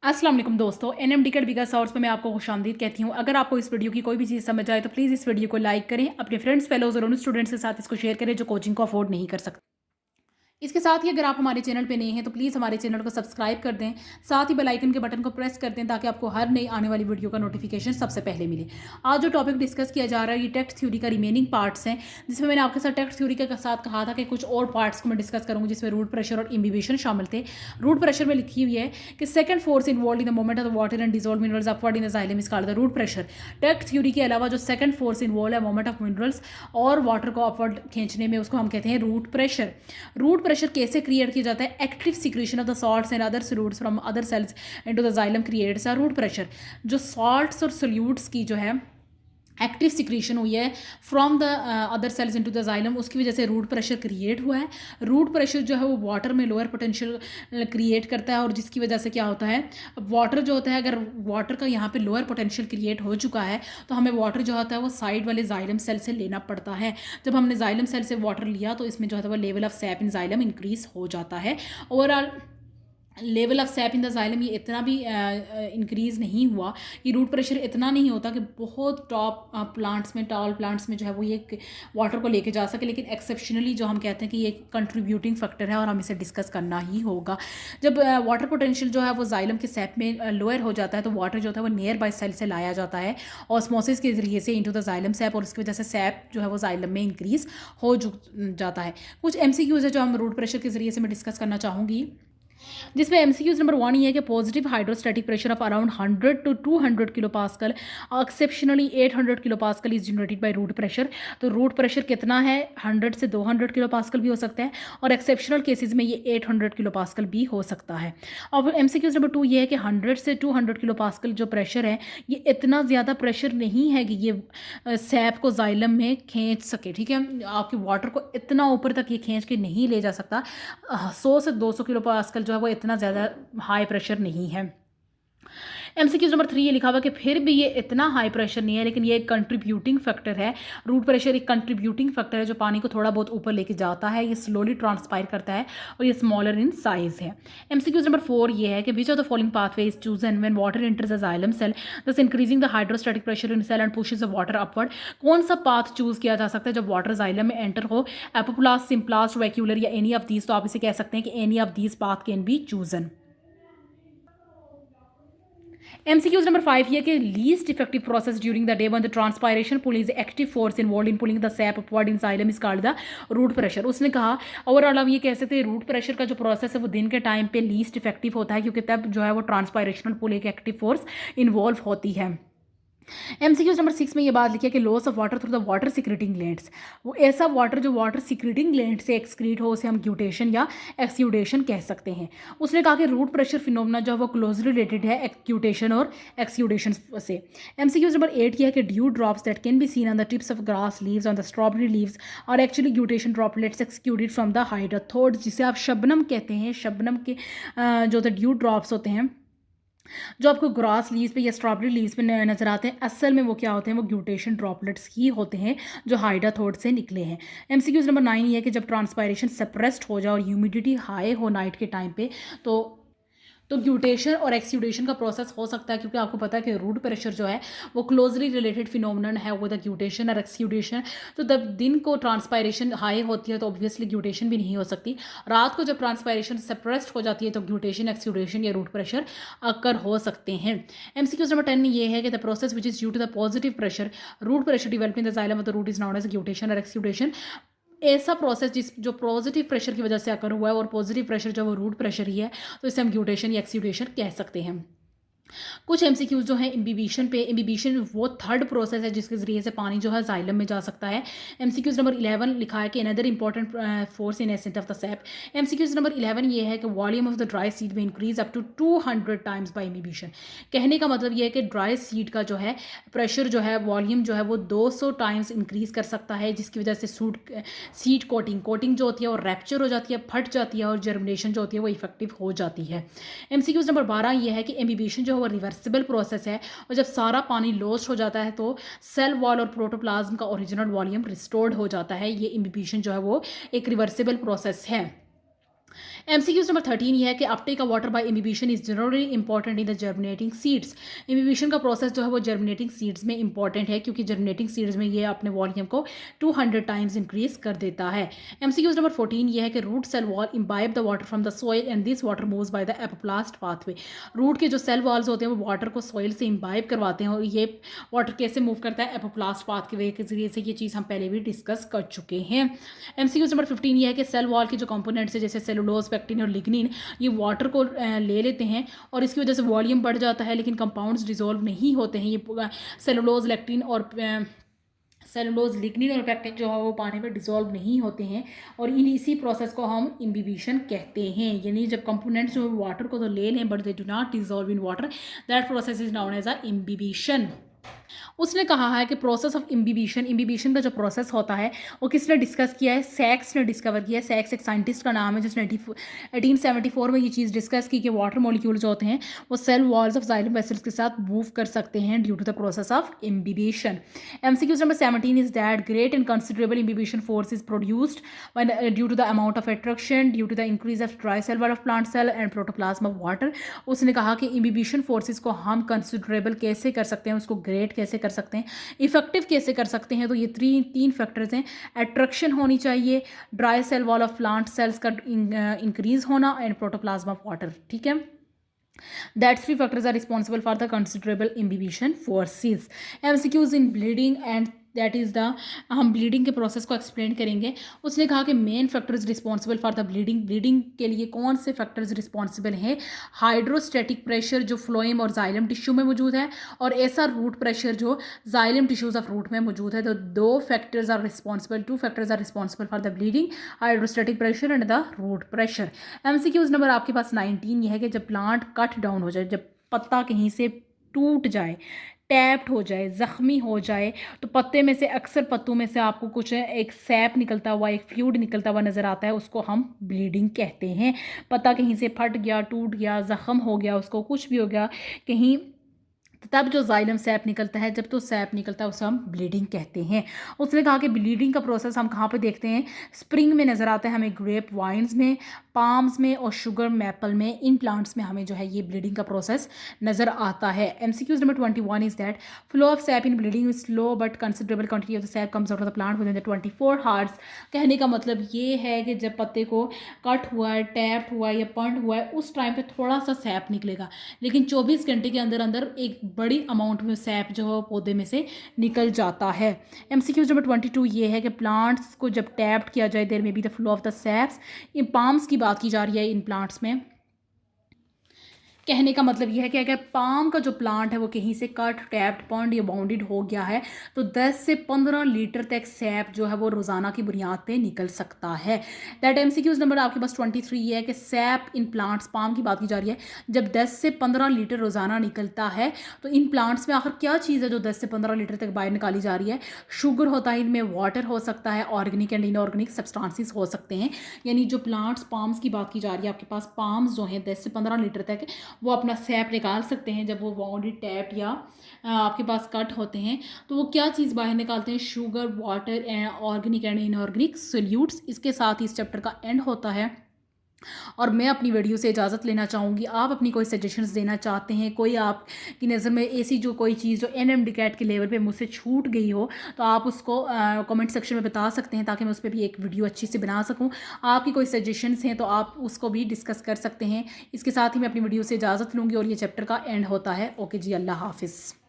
अस्सलाम वालेकुम दोस्तों, एनएमडी के बिगा शॉर्ट्स में मैं आपको खुशामदीद कहती हूँ। अगर आपको इस वीडियो की कोई भी चीज़ समझ आए तो प्लीज़ इस वीडियो को लाइक करें, अपने फ्रेंड्स फेलोज और उन स्टूडेंट्स के साथ इसको शेयर करें जो कोचिंग को अफोर्ड नहीं कर सकते। इसके साथ ही अगर आप हमारे चैनल पे नए हैं तो प्लीज़ हमारे चैनल को सब्सक्राइब कर दें, साथ ही बेल आइकन के बटन को प्रेस कर दें ताकि आपको हर नई आने वाली वीडियो का नोटिफिकेशन सबसे पहले मिले। आज जो टॉपिक डिस्कस किया जा रहा है ये टेक्स्ट थ्योरी का रिमेनिंग पार्ट्स हैं, जिसमें मैंने आपके साथ टेक्स्ट थ्योरी के साथ कहा था कि कुछ और पार्ट्स को मैं डिस्कस करूँगी जिसमें रूट प्रेशर और इम्बिबिशन शामिल थे। रूट प्रेशर में लिखी हुई है कि second force involve in the movement of the water and dissolve minerals upward in the xylem is called the root pressure. Text theory के अलावा जो सेकंड फोर्स इन्वॉल्व है मूवमेंट ऑफ मिनरल्स और वाटर को अपवर्ड खींचने में, उसको हम कहते हैं रूट प्रेशर। रूट प्रेशर कैसे क्रिएट किया जाता है? Active secretion of the salts and other solutes from other cells into the xylem creates a root pressure. जो सॉल्ट्स और सोल्यूट्स की जो है एक्टिव सिक्रीशन हुई है from the other cells into the xylem, उसकी वजह से रूट प्रेशर क्रिएट हुआ है। रूट प्रेशर जो है वो वाटर में लोअर पोटेंशियल क्रिएट करता है और जिसकी वजह से क्या होता है, वाटर जो होता है, अगर वाटर का यहाँ पे लोअर पोटेंशियल क्रिएट हो चुका है तो हमें वाटर जो होता है वो साइड वाले जाइलम सेल से लेना पड़ता है। जब हमने जाइलम सेल से वाटर लिया तो इसमें जो है वो level of SAP in xylem increase हो जाता है। Overall level of SAP in the xylem ये इतना भी इंक्रीज़ नहीं हुआ, ये रूट प्रेशर इतना नहीं होता कि बहुत टॉप प्लांट्स में, टॉल प्लांट्स में जो है वो ये वाटर को लेके जा सके, लेकिन एक्सेप्शनली जो हम कहते हैं कि ये कंट्रीब्यूटिंग फैक्टर है और हम इसे डिस्कस करना ही होगा। जब वाटर पोटेंशियल जो है वो जाइलम के सैप में लोअर हो जाता है तो वाटर जो होता है वो नियर बाय सेल से लाया जाता है ऑस्मोसिस के ज़रिए से इनटू द जाइलम सैप, और इसकी वजह से सैप जो है वो जाइलम में इंक्रीज़ हो जाता है। कुछ एमसीक्यूज़ है जो हम रूट प्रेशर के ज़रिए से मैं डिस्कस करना चाहूँगी, जिसमें एमसीक्यूज नंबर 1 ये है कि positive hydrostatic pressure of around 100 to 200 kilo pascal, exceptionally 800 kilo pascal is generated by root pressure. तो रूट प्रेशर कितना है? 100 से 200 किलो पास्कल भी हो सकता है और एक्सेप्शनल केसेस में ये 800 किलो पास्कल भी हो सकता है। और एमसीक्यूज नंबर 2 ये है कि 100 से 200 किलो पास्कल जो प्रेशर है ये इतना ज़्यादा प्रेशर नहीं है कि ये सैप को जाइलम में खींच सके। ठीक है, आपके वाटर को इतना ऊपर तक ये खींच के नहीं ले जा सकता। 100 से 200 किलो पास्कल जो है वो इतना ज़्यादा हाई प्रेशर नहीं है। एमसीक्यूज नंबर 3 ये लिखा हुआ कि फिर भी ये इतना हाई प्रेशर नहीं है, लेकिन ये एक कंट्रीब्यूटिंग फैक्टर है। रूट प्रेशर एक कंट्रीब्यूटिंग फैक्टर है जो पानी को थोड़ा बहुत ऊपर लेके जाता है, ये स्लोली ट्रांसपायर करता है और ये स्मॉलर इन साइज है। एमसीक्यूज नंबर 4 ये है कि which of the following pathway is chosen when water enters the xylem cell thus increasing the hydrostatic pressure in cell and pushes the water upward. कौन सा पाथ चूज किया जा सकता है जब वाटर जाइलम में एंटर हो? एपोप्लास्ट, सिम्प्लास्ट, वैक्यूलर या एनी ऑफ दीज। तो आप इसे कह सकते हैं कि any of these path can be chosen. MCQs number 5 ये कि least effective process during the day when the transpiration pull is active force involve in pulling the sap upward in xylem is called the root pressure. उसने कहा overall हम ये कह सकते हैं root pressure का जो प्रोसेस है वो दिन के टाइम पे लीस्ट इफेक्टिव होता है, क्योंकि तब जो है वो ट्रांसपायरेशनल पुल एक एक्टिव फोर्स इन्वॉल्व होती है। एमसीक्यूज नंबर 6 में ये बात लिखी है कि loss of water through the water secreting glands, वो ऐसा वाटर जो वाटर सिक्रेटिंग ग्लैंड से एक्सक्रीट हो उसे हम ग्यूटेशन या एक्सयूडेशन कह सकते हैं। उसने कहा कि रूट प्रेशर फिनोमेना जो है वो क्लोजली रिलेटेड है एक्यूटेशन और एक्सयूडेशन से। एमसीक्यूज नंबर 8 ये है कि dew drops that can be seen on the tips of grass leaves on the strawberry leaves और actually guttation droplets exuded from the hydathodes, जिसे आप शबनम कहते हैं। शबनम के जो द ड्यू ड्रॉप्स होते हैं जो आपको ग्रास लीव्स पे या स्ट्रॉबेरी लीव्स पे नजर आते हैं, असल में वो क्या होते हैं? वो ग्यूटेशन ड्रॉपलेट्स ही होते हैं जो हाइड्रोथोड से निकले हैं। एमसीक्यूज नंबर 9 ये है कि जब ट्रांसपायरेशन सप्रेस्ड हो जाए और ह्यूमिडिटी हाई हो नाइट के टाइम पे तो ग्यूटेशन और एक्सयूडेशन का प्रोसेस हो सकता है, क्योंकि आपको पता है कि रूट प्रेशर जो है वो क्लोजली रिलेटेड फिनोमिनन है विद द ग्यूटेशन और एक्सयूडेशन। तो जब दिन को ट्रांसपायरेशन हाई होती है तो ऑब्वियसली ग्यूटेशन भी नहीं हो सकती। रात को जब ट्रांसपायरेशन सप्रेस्ड हो जाती है तो ग्यूटेशन, एक्सयूडेशन या रूट प्रेशर अकर हो सकते हैं। एमसीक्यूज नंबर 10 ये है कि the process which is due to the positive pressure root pressure developing the xylem of the root is known as guttation और एक्सयूडेशन। ऐसा प्रोसेस जो पॉजिटिव प्रेशर की वजह से अकर हुआ है और पॉजिटिव प्रेशर जो वो रूट प्रेशर ही है, तो इसे हम ग्यूटेशन या एक्सयूडेशन कह सकते हैं। कुछ एमसीक्यूज जो है इम्बिबिशन पे, इम्बिबिशन वो थर्ड प्रोसेस है जिसके जरिए से पानी जो है जाइलम में जा सकता है। एमसीक्यूज नंबर 11 लिखा है कि another important force in ascent of the sap. MCQs number 11 ये है कि volume of the dry seed में increase up to 200 times by imbibition. कहने का मतलब ये है कि ड्राई सीड का जो है प्रेशर जो है, वॉल्यूम जो है वो 200 टाइम्स इंक्रीज कर सकता है, जिसकी वजह से सीड कोटिंग जो होती है वो रैप्चर हो जाती है, फट जाती है और जर्मिनेशन जो होती है वो इफेक्टिव हो जाती है। एमसीक्यूज नंबर 12 ये है कि इम्बिबिशन जो वो रिवर्सिबल प्रोसेस है और जब सारा पानी लॉस्ट हो जाता है तो सेल वॉल और प्रोटोप्लाज्म का ओरिजिनल वॉल्यूम रिस्टोर्ड हो जाता है। ये इम्बिबिशन जो है वो एक रिवर्सिबल प्रोसेस है। MCQs नंबर 13 ये है कि अपटेक का water bye imbibition is generally important in the germinating seeds. Imbibition का प्रोसेस जो है वो जर्मिनेटिंग सीड्स में इंपॉर्टेंट है, क्योंकि जर्मिनेटिंग सीड्स में ये अपने वॉल्यूम को 200 टाइम्स इंक्रीज कर देता है। MCQs नंबर 14 ये है कि root cell wall imbibe the water from the soil and this water moves by the apoplast pathway. Root के जो सेल वॉल्स होते हैं वो वाटर को सॉइल से इम्बाइब करवाते हैं, और ये वाटर कैसे मूव करता है, एपोप्लास्ट पाथवे के जरिए से। ये चीज़ हम पहले भी डिस्कस कर चुके हैं। MCQs नंबर 15 ये है कि सेल वॉल के जो कंपोनेंट्स है जैसे सेलुलोज, पेक्टिन और लिग्निन, ये वाटर को ले लेते हैं और इसकी वजह से वॉल्यूम बढ़ जाता है, लेकिन कंपाउंड्स डिसॉल्व नहीं होते हैं। ये सेलुलोज, लेक्टिन और सेलुलोज, लिग्निन और पेक्टिन जो है वो पानी में डिसॉल्व नहीं होते हैं, और इसी प्रोसेस को हम इम्बिबिशन कहते हैं। यानी जब कंपोनेंट्स जो वाटर को तो ले लें but they do not dissolve in water, that process is known as a imbibition. उसने कहा है कि प्रोसेस ऑफ इम्बिबिशन का जो प्रोसेस होता है वो किसने डिस्कस किया है, सैक्स ने डिस्कवर किया है। सैक्स एक साइंटिस्ट का नाम है जिसने 1874 में ये चीज़ डिस्कस की कि वाटर मॉलिक्यूल जो होते हैं वो cell walls of xylem vessels के साथ मूव कर सकते हैं due to the process of imbibition. MCQs number 17 is that great and considerable imbibition force is produced due to the amount of attraction due to the increase of dry cell wall of plant cell and protoplasm of water. उसने कहा कि imbibition forces को हम considerable कैसे कर सकते हैं, उसको ग्रेट कैसे कर सकते हैं, इफेक्टिव कैसे कर सकते हैं। तो ये तीन फैक्टर्स हैं। अट्रैक्शन होनी चाहिए, dry cell wall of plant cells का इंक्रीज होना एंड प्रोटोप्लाज्म ऑफ वाटर। ठीक है, that three factors are responsible for the considerable imbibition forces. MCQs in bleeding and that is the, हम ब्लीडिंग के process को explain करेंगे। उसने कहा कि main factors responsible for the bleeding के लिए कौन से फैक्टर्स रिस्पॉन्सिबल हैं। हाइड्रोस्टैटिक प्रेशर जो फ्लोएम और जाइलम टिश्यू में मौजूद है, और ऐसा रूट प्रेशर जो जाइलम टिश्यूज ऑफ रूट में मौजूद है। तो two factors are responsible for the bleeding, hydrostatic pressure and the root pressure. MCQs number आपके पास 19 ये है कि जब प्लांट कट डाउन हो जाए, जब पत्ता कहीं से टूट जाए, टैप्ड हो जाए, ज़ख्मी हो जाए, तो पत्ते में से अक्सर पत्तों में से आपको कुछ एक सैप निकलता हुआ, एक फ्लूइड निकलता हुआ नज़र आता है, उसको हम ब्लीडिंग कहते हैं। पत्ता कहीं से फट गया, टूट गया, ज़ख्म हो गया, उसको कुछ भी हो गया कहीं, तब जो जाइलम सैप निकलता है, जब तो सैप निकलता है उसे हम ब्लीडिंग कहते हैं। उसने कहा कि ब्लीडिंग का प्रोसेस हम कहाँ पे देखते हैं, स्प्रिंग में नज़र आता है हमें, ग्रेप वाइन्स में, पाम्स में और शुगर मैपल में, इन प्लांट्स में हमें जो है ये ब्लीडिंग का प्रोसेस नज़र आता है। MCQs number 21 is that flow of SAP in bleeding is slow but considerable quantity of the SAP comes out of the plant with in the 24 hours. कहने का मतलब ये है कि जब पत्ते को कट हुआ है, टैप्ड हुआ है या पंड हुआ है, उस टाइम पर थोड़ा सा सैप निकलेगा, लेकिन 24 घंटे के अंदर अंदर एक बड़ी अमाउंट में सैप जो है पौधे में से निकल जाता है। MCQs नंबर 22 ये है कि प्लांट्स को जब टैप्ड किया जाए, देयर में be the flow of the saps. In palms की बात की जा रही है इन प्लांट्स में। कहने का मतलब यह है कि अगर पाम का जो प्लांट है वो कहीं से कट, टैप्ड, पॉन्ड या बाउंडेड हो गया है, तो 10 से 15 लीटर तक सैप जो है वो रोज़ाना की बुनियाद पे निकल सकता है। दैट MCQs नंबर आपके पास 23 ये है कि सैप इन प्लांट्स, पाम की बात की जा रही है, जब 10 से 15 लीटर रोज़ाना निकलता है, तो इन प्लांट्स में आखिर क्या चीज़ है जो 10 से 15 लीटर तक बाहर निकाली जा रही है। शुगर होता है इनमें, वाटर हो सकता है, ऑर्गेनिक एंड इनऑर्गेनिक सब्सटेंसेस हो सकते हैं। यानी जो प्लांट्स, पाम्स की बात की जा रही है, आपके पास पाम्स जो हैं 10 से 15 लीटर तक वो अपना सैप निकाल सकते हैं जब वो बाउंडेड, टैप्ड या आपके पास कट होते हैं। तो वो क्या चीज़ बाहर निकालते हैं, sugar, water and organic and inorganic solutes. इसके साथ ही इस चैप्टर का एंड होता है और मैं अपनी वीडियो से इजाज़त लेना चाहूँगी। आप अपनी कोई सजेशंस देना चाहते हैं, कोई आपकी नज़र में ऐसी जो कोई चीज़ जो NMDCAT के लेवल पे मुझसे छूट गई हो, तो आप उसको कमेंट सेक्शन में बता सकते हैं, ताकि मैं उस पर भी एक वीडियो अच्छी से बना सकूँ। आपकी कोई सजेशंस हैं तो आप उसको भी डिस्कस कर सकते हैं। इसके साथ ही मैं अपनी वीडियो से इजाज़त लूँगी और ये चैप्टर का एंड होता है। ओके जी, अल्लाह हाफिज़।